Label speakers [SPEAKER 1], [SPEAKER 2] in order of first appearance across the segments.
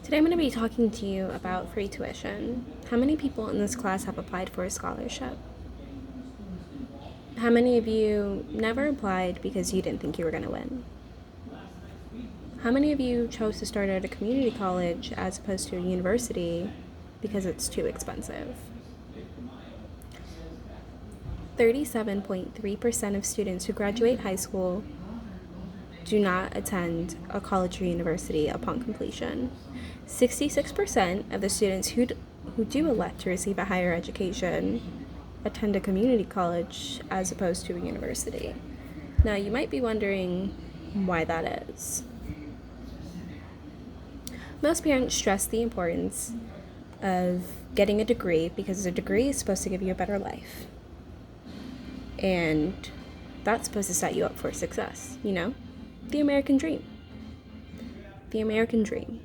[SPEAKER 1] Today I'm going to be talking to you about free tuition. How many people in this class have applied for a scholarship? How many of you never applied because you didn't think you were going to win? How many of you chose to start at a community college as opposed to a university because it's too expensive? 37.3% of students who graduate high school do not attend a college or university upon completion. 66% of the students who do elect to receive a higher education attend a community college as opposed to a university. Now, you might be wondering why that is. Most parents stress the importance of getting a degree because a degree is supposed to give you a better life. And that's supposed to set you up for success, The American dream. The American dream.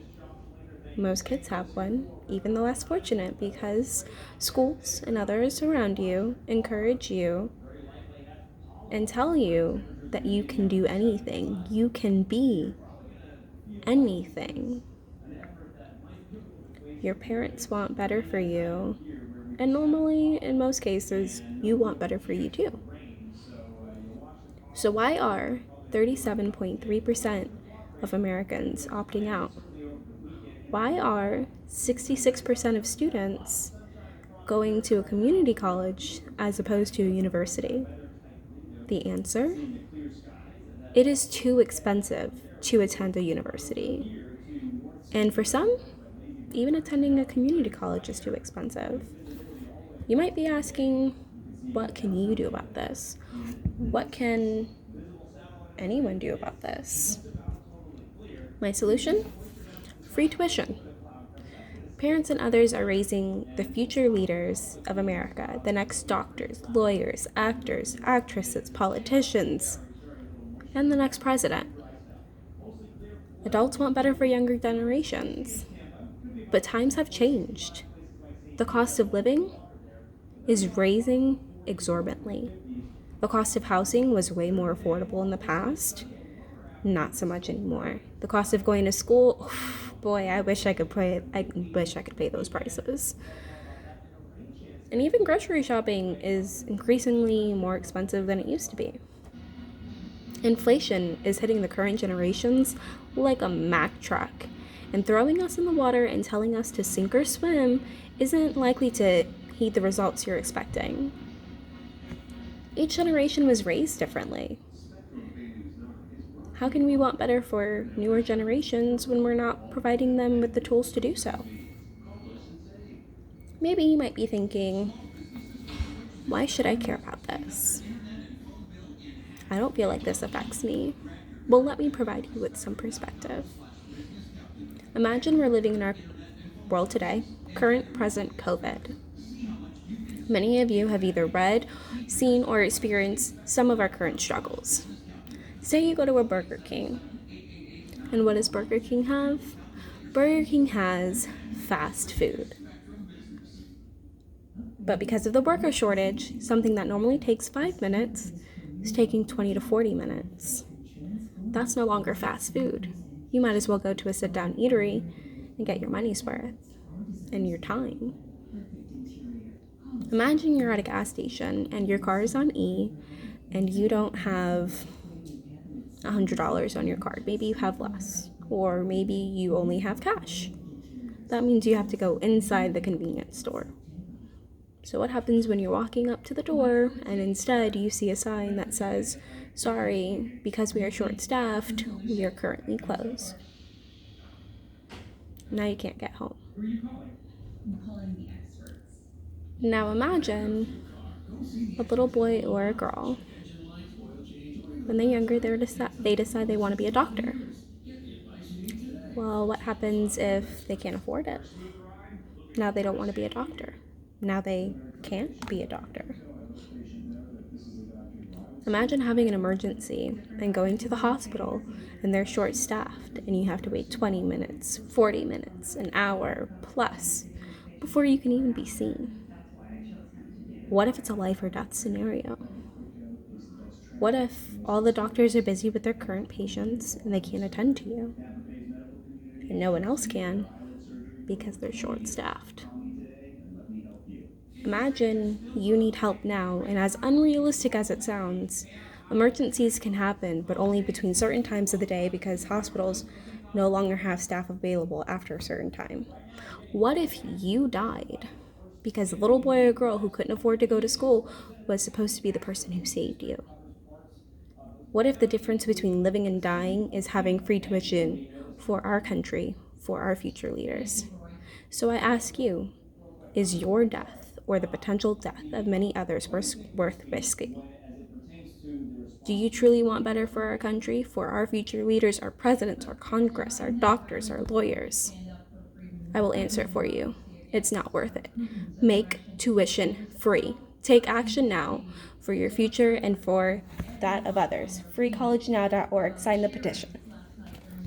[SPEAKER 1] Most kids have one, even the less fortunate, because schools and others around you encourage you and tell you that you can do anything. You can be anything. Your parents want better for you, and normally, in most cases, you want better for you too. So why are 37.3% of Americans opting out? Why are 66% of students going to a community college as opposed to a university? The answer? It is too expensive to attend a university. And for some, even attending a community college is too expensive. You might be asking, what can you do about this? What can anyone do about this? My solution? Free tuition. Parents and others are raising the future leaders of America, the next doctors, lawyers, actors, actresses, politicians, and the next president. Adults want better for younger generations, but times have changed. The cost of living is rising exorbitantly. The cost of housing was way more affordable in the past, not so much anymore. The cost of going to school, boy, I wish I could pay those prices. And even grocery shopping is increasingly more expensive than it used to be. Inflation is hitting the current generations like a Mack truck, and throwing us in the water and telling us to sink or swim isn't likely to heed the results you're expecting. Each generation was raised differently. How can we want better for newer generations when we're not providing them with the tools to do so? Maybe you might be thinking, why should I care about this? I don't feel like this affects me. Well, let me provide you with some perspective. Imagine we're living in our world today, current, present COVID. Many of you have either read, seen, or experienced some of our current struggles. Say you go to a Burger King. And what does Burger King have? Burger King has fast food. But because of the worker shortage, something that normally takes 5 minutes is taking 20 to 40 minutes. That's no longer fast food. You might as well go to a sit-down eatery and get your money's worth and your time. Imagine you're at a gas station and your car is on E and you don't have $100 on your card. Maybe you have less, or maybe you only have cash. That means you have to go inside the convenience store. So what happens when you're walking up to the door and instead you see a sign that says, "Sorry, because we are short-staffed, we are currently closed." Now you can't get home. Now imagine a little boy or a girl. When they're younger, they decide they want to be a doctor. Well, what happens if they can't afford it? Now they don't want to be a doctor. Now they can't be a doctor. Imagine having an emergency and going to the hospital and they're short-staffed and you have to wait 20 minutes, 40 minutes, an hour plus before you can even be seen. What if it's a life or death scenario? What if all the doctors are busy with their current patients and they can't attend to you? And no one else can? because they're short-staffed. Imagine you need help now, and as unrealistic as it sounds, emergencies can happen, but only between certain times of the day because hospitals no longer have staff available after a certain time. What if you died because a little boy or girl who couldn't afford to go to school was supposed to be the person who saved you? What if the difference between living and dying is having free tuition for our country, for our future leaders? So I ask you, is your death or the potential death of many others worth risking? Do you truly want better for our country, for our future leaders, our presidents, our Congress, our doctors, our lawyers? I will answer it for you. It's not worth it. Make tuition free. Take action now for your future and for that of others. freecollegenow.org. Sign the petition.